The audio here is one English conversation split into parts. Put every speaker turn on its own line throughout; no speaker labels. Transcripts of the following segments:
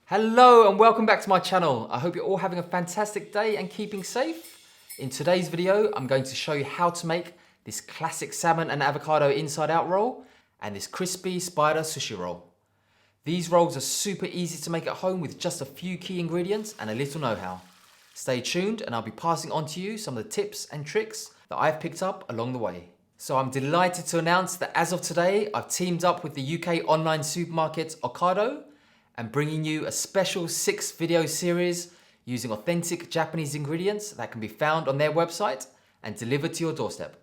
Hello and welcome back to my channel. I hope you're all having a fantastic day and keeping safe. In today's video, I'm going to show you how to make this classic salmon and avocado inside out roll and this crispy spider sushi roll. These rolls are super easy to make at home with just a few key ingredients and a little know-how. Stay tuned and I'll be passing on to you some of the tips and tricks that I've picked up along the way. So I'm delighted to announce that as of today, I've teamed up with the UK online supermarket OCADO and bringing you a special 6-video series using authentic Japanese ingredients that can be found on their website and delivered to your doorstep.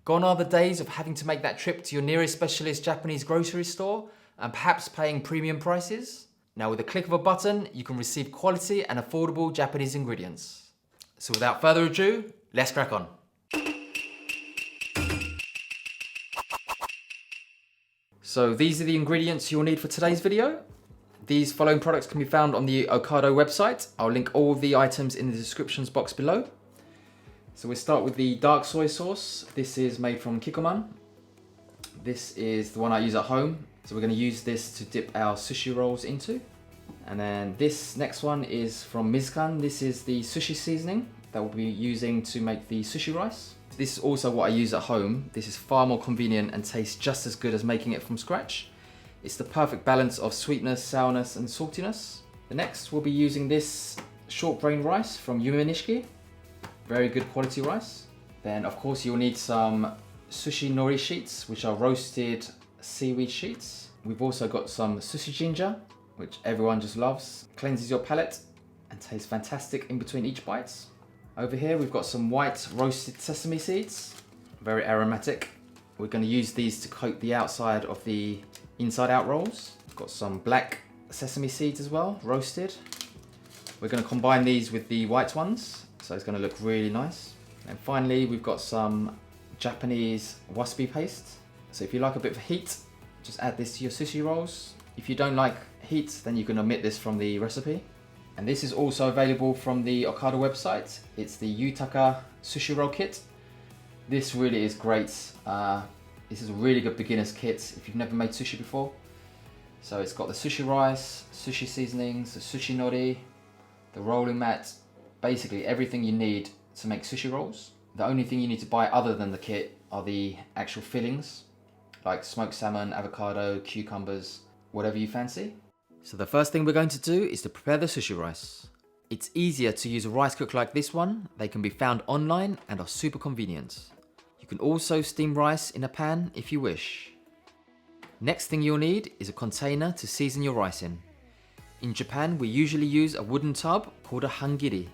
Gone are the days of having to make that trip to your nearest specialist Japanese grocery store and perhaps paying premium prices. Now with a click of a button, you can receive quality and affordable Japanese ingredients. So without further ado, let's crack on. So these are the ingredients you'll need for today's video. These following products can be found on the OCADO website. I'll link all of the items in the descriptions box below. So we'll start with the dark soy sauce. This is made from Kikkoman. This is the one I use at home. So we're going to use this to dip our sushi rolls into. And then this next one is from Mizkan. This is the sushi seasoning that we'll be using to make the sushi rice. This is also what I use at home. This is far more convenient and tastes just as good as making it from scratch. It's the perfect balance of sweetness, sourness and saltiness. The next we'll be using this short grain rice from URAMAKI. Very good quality rice. Then of course you'll need some sushi nori sheets, which are roasted seaweed sheets. We've also got some sushi ginger, which everyone just loves. Cleanses your palate and tastes fantastic in between each bites. Over here we've got some white roasted sesame seeds, very aromatic. We're going to use these to coat the outside of the inside out rolls. We've got some black sesame seeds as well, roasted. We're going to combine these with the white ones, so it's going to look really nice. And finally we've got some Japanese wasabi paste. So if you like a bit of heat, just add this to your sushi rolls. If you don't like heat, then you can omit this from the recipe. And this is also available from the OCADO website. It's the Yutaka sushi roll kit. This really is great. This is a really good beginner's kit if you've never made sushi before. So it's got the sushi rice, sushi seasonings, the sushi nori, the rolling mat, basically everything you need to make sushi rolls. The only thing you need to buy other than the kit are the actual fillings, like smoked salmon, avocado, cucumbers, whatever you fancy. So the first thing we're going to do is to prepare the sushi rice. It's easier to use a rice cooker like this one. They can be found online and are super convenient. You can also steam rice in a pan if you wish. Next thing you'll need is a container to season your rice in. In Japan, we usually use a wooden tub called a hangiri,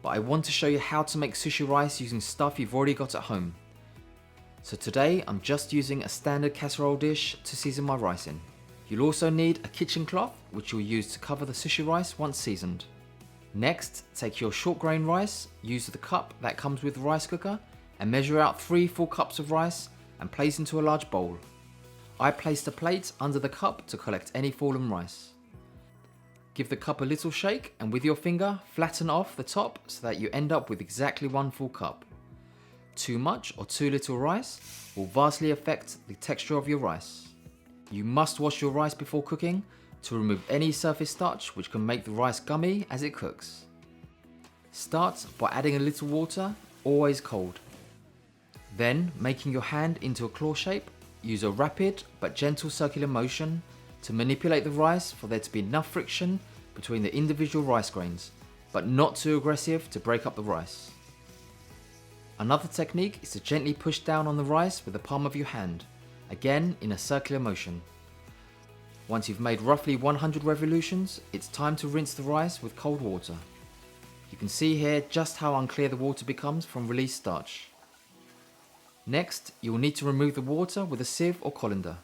but I want to show you how to make sushi rice using stuff you've already got at home. So today, I'm just using a standard casserole dish to season my rice in. You'll also need a kitchen cloth, which you'll use to cover the sushi rice once seasoned. Next, take your short grain rice, use the cup that comes with the rice cooker, and measure out 3 full cups of rice and place into a large bowl. I placed a plate under the cup to collect any fallen rice. Give the cup a little shake and with your finger flatten off the top so that you end up with exactly 1 full cup. Too much or too little rice will vastly affect the texture of your rice. You must wash your rice before cooking to remove any surface starch which can make the rice gummy as it cooks. Start by adding a little water, always cold. Then, making your hand into a claw shape, use a rapid but gentle circular motion to manipulate the rice for there to be enough friction between the individual rice grains, but not too aggressive to break up the rice. Another technique is to gently push down on the rice with the palm of your hand, again in a circular motion. Once you've made roughly 100 revolutions, it's time to rinse the rice with cold water. You can see here just how unclear the water becomes from released starch. Next, you will need to remove the water with a sieve or colander.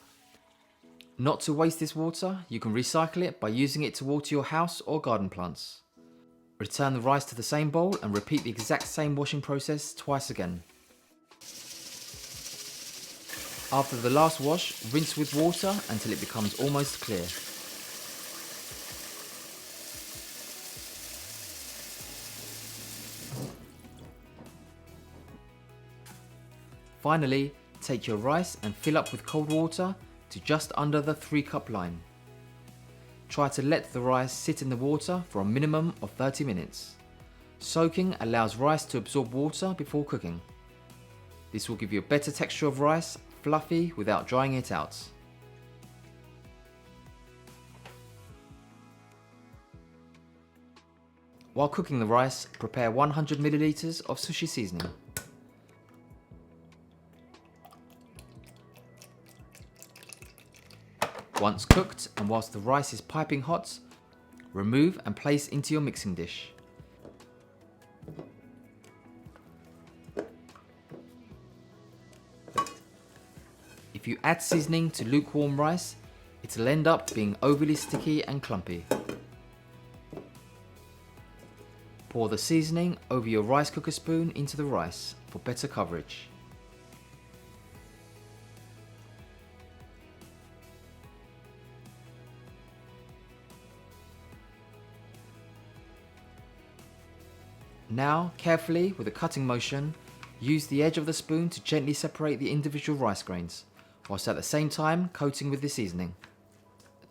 Not to waste this water, you can recycle it by using it to water your house or garden plants. Return the rice to the same bowl and repeat the exact same washing process twice again. After the last wash, rinse with water until it becomes almost clear. Finally, take your rice and fill up with cold water to just under the 3 cup line. try to let the rice sit in the water for a minimum of 30 minutes. Soaking allows rice to absorb water before cooking. This will give you a better texture of rice, fluffy without drying it out. While cooking the rice, prepare 100 milliliters of sushi seasoning. Once cooked and whilst the rice is piping hot, remove and place into your mixing dish. If you add seasoning to lukewarm rice, it'll end up being overly sticky and clumpy. Pour the seasoning over your rice cooker spoon into the rice for better coverage. Now, carefully with a cutting motion, use the edge of the spoon to gently separate the individual rice grains, whilst at the same time coating with the seasoning.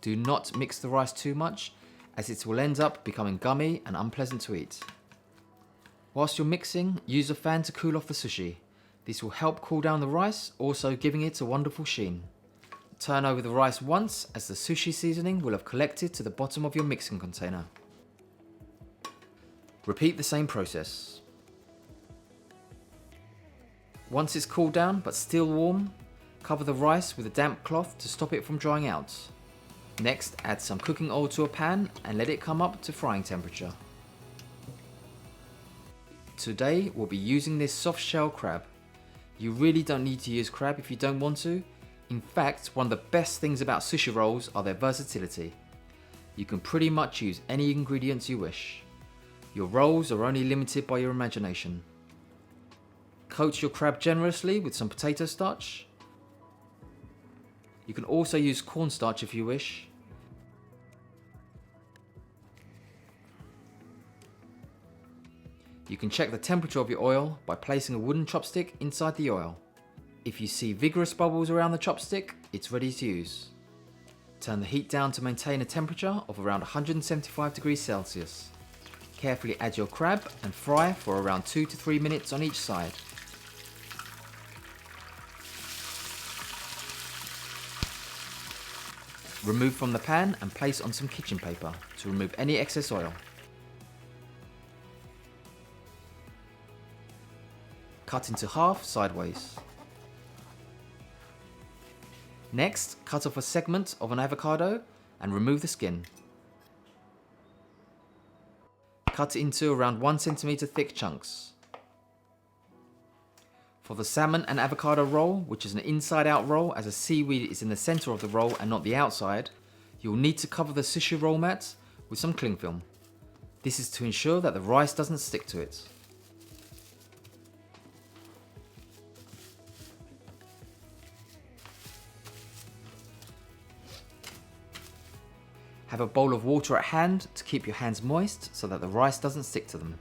Do not mix the rice too much, as it will end up becoming gummy and unpleasant to eat. Whilst you're mixing, use a fan to cool off the sushi. This will help cool down the rice, also giving it a wonderful sheen. Turn over the rice once, as the sushi seasoning will have collected to the bottom of your mixing container. Repeat the same process. Once it's cooled down but still warm, cover the rice with a damp cloth to stop it from drying out. Next, add some cooking oil to a pan and let it come up to frying temperature. Today we'll be using this soft shell crab. You really don't need to use crab if you don't want to. In fact, one of the best things about sushi rolls are their versatility. You can pretty much use any ingredients you wish. Your rolls are only limited by your imagination. Coat your crab generously with some potato starch. You can also use cornstarch if you wish. You can check the temperature of your oil by placing a wooden chopstick inside the oil. If you see vigorous bubbles around the chopstick, it's ready to use. Turn the heat down to maintain a temperature of around 175 degrees Celsius. Carefully add your crab and fry for around 2 to 3 minutes on each side. Remove from the pan and place on some kitchen paper to remove any excess oil. Cut into half sideways. Next, cut off a segment of an avocado and remove the skin. Cut it into around 1 centimeter thick chunks. For the salmon and avocado roll, which is an inside out roll as a seaweed is in the center of the roll and not the outside, you will need to cover the sushi roll mat with some cling film. This is to ensure that the rice doesn't stick to it. Have a bowl of water at hand to keep your hands moist so that the rice doesn't stick to them.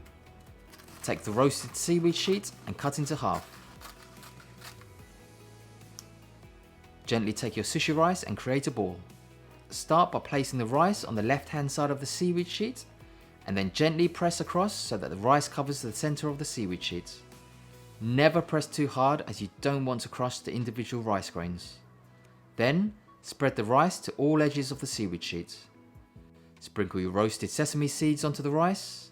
Take the roasted seaweed sheet and cut into half. Gently take your sushi rice and create a ball. Start by placing the rice on the left hand side of the seaweed sheet and then gently press across so that the rice covers the center of the seaweed sheet. Never press too hard as you don't want to crush the individual rice grains. Then spread the rice to all edges of the seaweed sheet. Sprinkle your roasted sesame seeds onto the rice.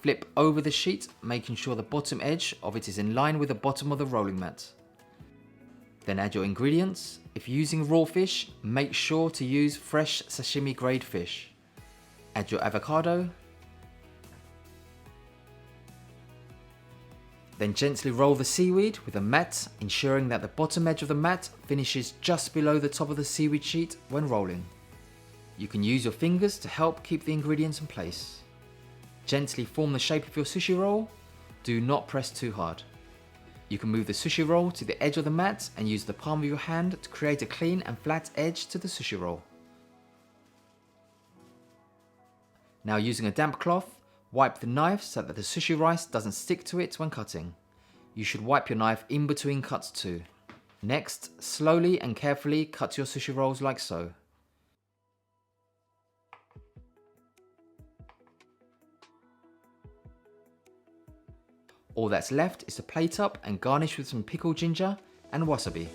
Flip over the sheet, making sure the bottom edge of it is in line with the bottom of the rolling mat. Then add your ingredients. If you're using raw fish, make sure to use fresh sashimi grade fish. Add your avocado. Then gently roll the seaweed with a mat, ensuring that the bottom edge of the mat finishes just below the top of the seaweed sheet when rolling. You can use your fingers to help keep the ingredients in place. Gently form the shape of your sushi roll. Do not press too hard. You can move the sushi roll to the edge of the mat and use the palm of your hand to create a clean and flat edge to the sushi roll. Now using a damp cloth, wipe the knife so that the sushi rice doesn't stick to it when cutting. You should wipe your knife in between cuts too. Next, slowly and carefully cut your sushi rolls like so. All that's left is to plate up and garnish with some pickled ginger and wasabi.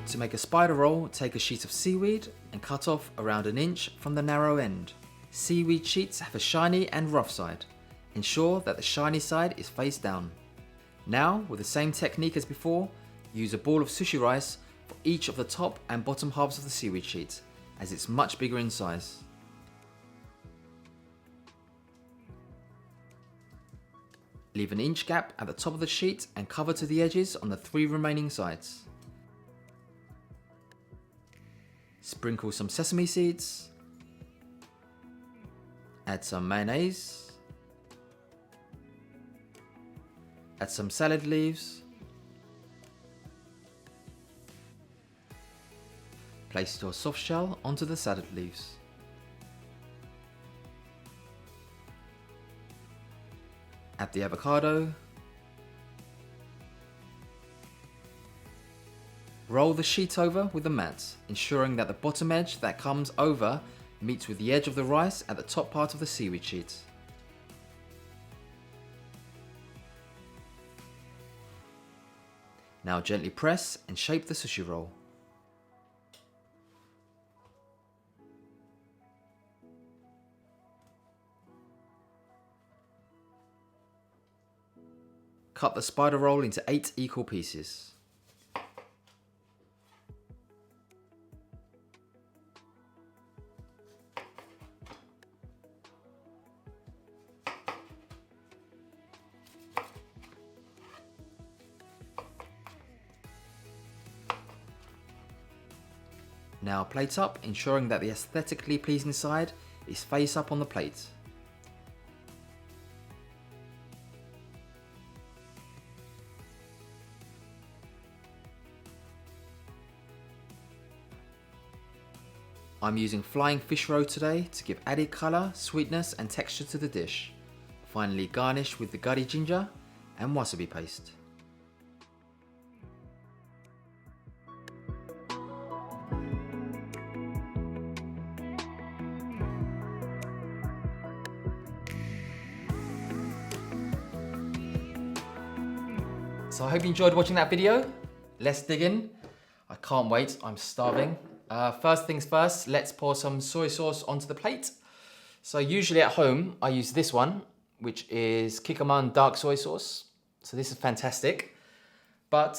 To make a spider roll, take a sheet of seaweed and cut off around 1 inch from the narrow end. Seaweed sheets have a shiny and rough side. Ensure that the shiny side is face down. Now, with the same technique as before, use a ball of sushi rice for each of the top and bottom halves of the seaweed sheet, as it's much bigger in size. Leave 1 inch gap at the top of the sheet and cover to the edges on the 3 remaining sides. Sprinkle some sesame seeds, add some mayonnaise, add some salad leaves, place your soft shell onto the salad leaves. Add the avocado. Roll the sheet over with the mat, ensuring that the bottom edge that comes over meets with the edge of the rice at the top part of the seaweed sheet. Now gently press and shape the sushi roll. Cut the spider roll into 8 equal pieces. Now plate up, ensuring that the aesthetically pleasing side is face up on the plate. I'm using flying fish roe today to give added colour, sweetness and texture to the dish. Finally garnish with the gari ginger and wasabi paste. So I hope you enjoyed watching that video. Let's dig in. I can't wait, I'm starving. First things first, let's pour some soy sauce onto the plate. So usually at home, I use this one, which is Kikkoman dark soy sauce. So this is fantastic. But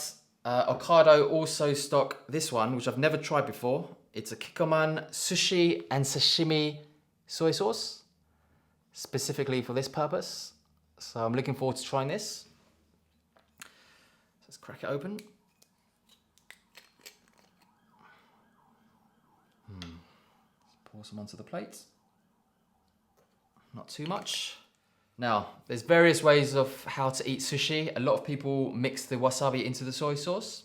OCADO also stock this one, which I've never tried before. It's a Kikkoman sushi and sashimi soy sauce, specifically for this purpose. So I'm looking forward to trying this. Let's crack it open. Let's pour some onto the plate. Not too much. Now, there's various ways of how to eat sushi. A lot of people mix the wasabi into the soy sauce,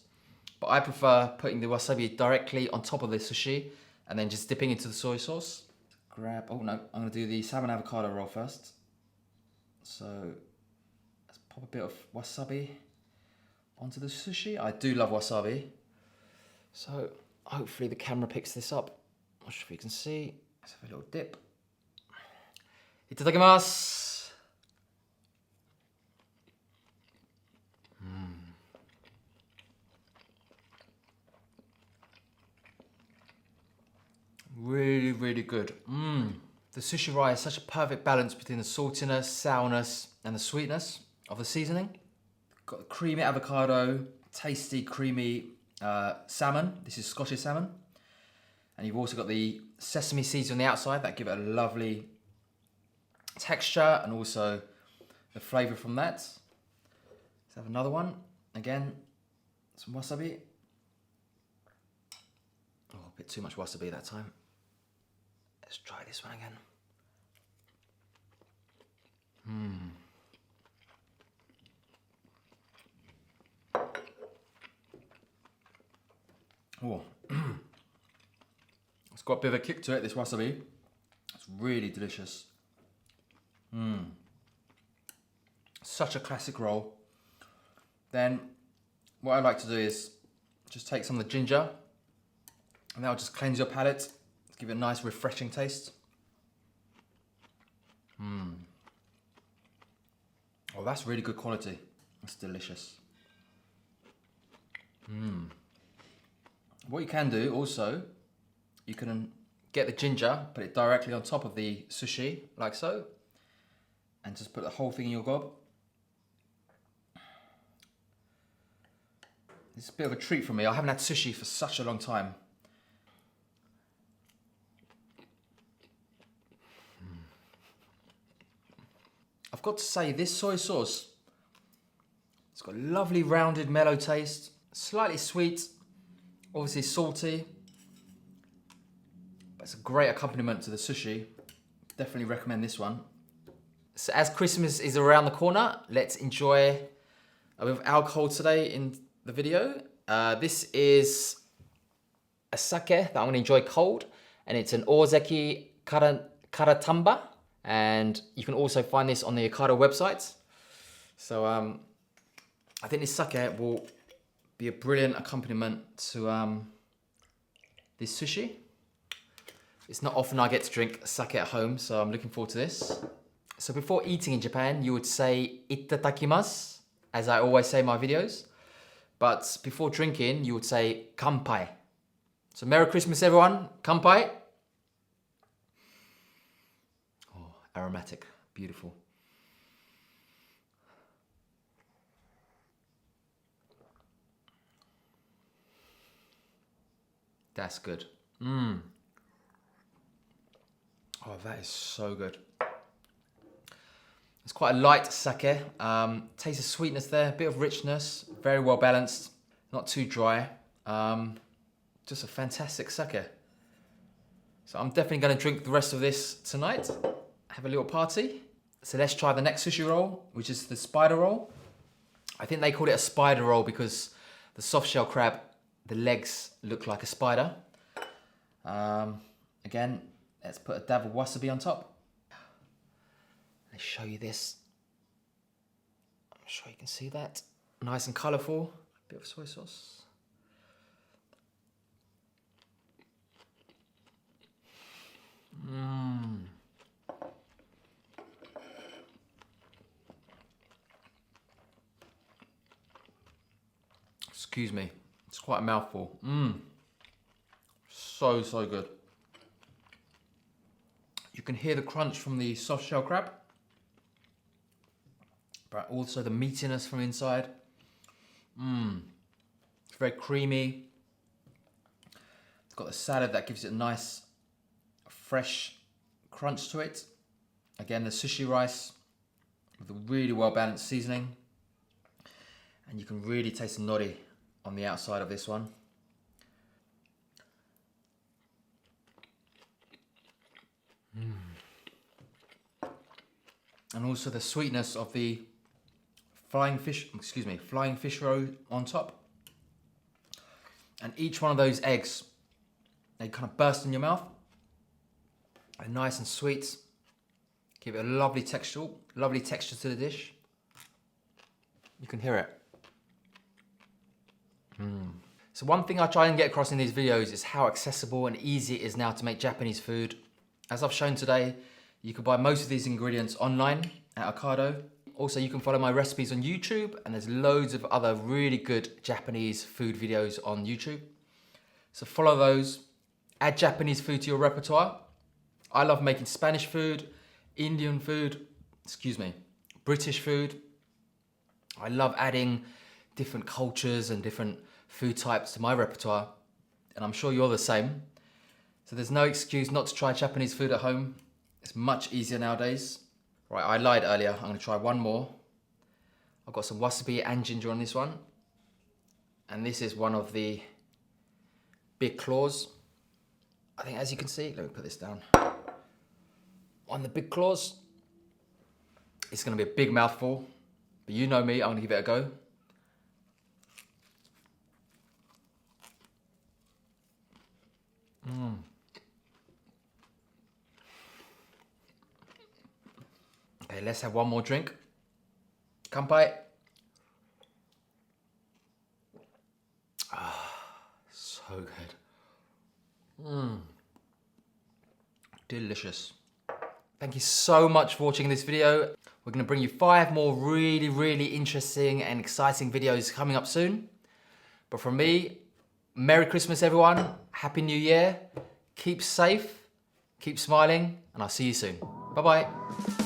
but I prefer putting the wasabi directly on top of the sushi and then just dipping into the soy sauce. Oh no, I'm gonna do the salmon avocado roll first. So, let's pop a bit of wasabi onto the sushi. I do love wasabi. So hopefully the camera picks this up. Not sure if you can see. Let's have a little dip. Itadakimasu. Really, really good. The sushi rice is such a perfect balance between the saltiness, sourness, and the sweetness of the seasoning. Got the creamy avocado, tasty, creamy salmon. This is Scottish salmon. And you've also got the sesame seeds on the outside that give it a lovely texture and also the flavour from that. Let's have another one. Again, some wasabi. Oh, a bit too much wasabi that time. Let's try this one again. Oh, it's got a bit of a kick to it, this wasabi. It's really delicious. Such a classic roll. Then what I like to do is just take some of the ginger and that'll just cleanse your palate, give it a nice refreshing taste. Oh, that's really good quality. That's delicious. What you can do also, you can get the ginger, put it directly on top of the sushi, like so, and just put the whole thing in your gob. It's a bit of a treat for me. I haven't had sushi for such a long time. I've got to say, this soy sauce, it's got a lovely rounded mellow taste, slightly sweet, obviously salty, but it's a great accompaniment to the sushi. Definitely recommend this one. So as Christmas is around the corner, let's enjoy a bit of alcohol today in the video. This is a sake that I'm going to enjoy cold, and it's an Ozeki Karatamba, and you can also find this on the OCADO website. So I think this sake will be a brilliant accompaniment to this sushi. It's not often I get to drink sake at home, so I'm looking forward to this. So before eating in Japan, you would say itadakimasu, as I always say in my videos. But before drinking, you would say kanpai. So Merry Christmas, everyone. Kanpai. Oh, aromatic. Beautiful. That's good. Oh, that is so good. It's quite a light sake. Taste of sweetness there, a bit of richness, very well balanced, not too dry. Just a fantastic sake. So I'm definitely going to drink the rest of this tonight, have a little party. So let's try the next sushi roll, which is the spider roll. I think they call it a spider roll because the soft shell crab, the legs look like a spider. Again, let's put a dab of wasabi on top. Let's show you this. I'm sure you can see that. Nice and colourful. Bit of soy sauce. Excuse me. It's quite a mouthful. So, so good. You can hear the crunch from the soft shell crab, but also the meatiness from inside. It's very creamy. It's got the salad that gives it a nice, fresh crunch to it. Again, the sushi rice with a really well balanced seasoning. And you can really taste the nori on the outside of this one. And also the sweetness of the flying fish roe on top. And each one of those eggs, they kind of burst in your mouth. They're nice and sweet. Give it a lovely texture to the dish. You can hear it. So one thing I try and get across in these videos is how accessible and easy it is now to make Japanese food. As I've shown today, you can buy most of these ingredients online at OCADO. Also, you can follow my recipes on YouTube, and there's loads of other really good Japanese food videos on YouTube. So follow those, add Japanese food to your repertoire. I love making Spanish food, Indian food, British food. I love adding different cultures and different food types to my repertoire, and I'm sure you're the same. So there's no excuse not to try Japanese food at home. It's much easier nowadays. Right, I lied earlier. I'm gonna try one more. I've got some wasabi and ginger on this one. And this is one of the big claws. I think, as you can see, let me put this down. On the big claws, it's gonna be a big mouthful, but you know me, I'm gonna give it a go. Okay, let's have one more drink. Kanpai. So good. Delicious. Thank you so much for watching this video. We're gonna bring you 5 more really interesting and exciting videos coming up soon. But from me, Merry Christmas everyone, Happy New Year, keep safe, keep smiling, and I'll see you soon. Bye-bye.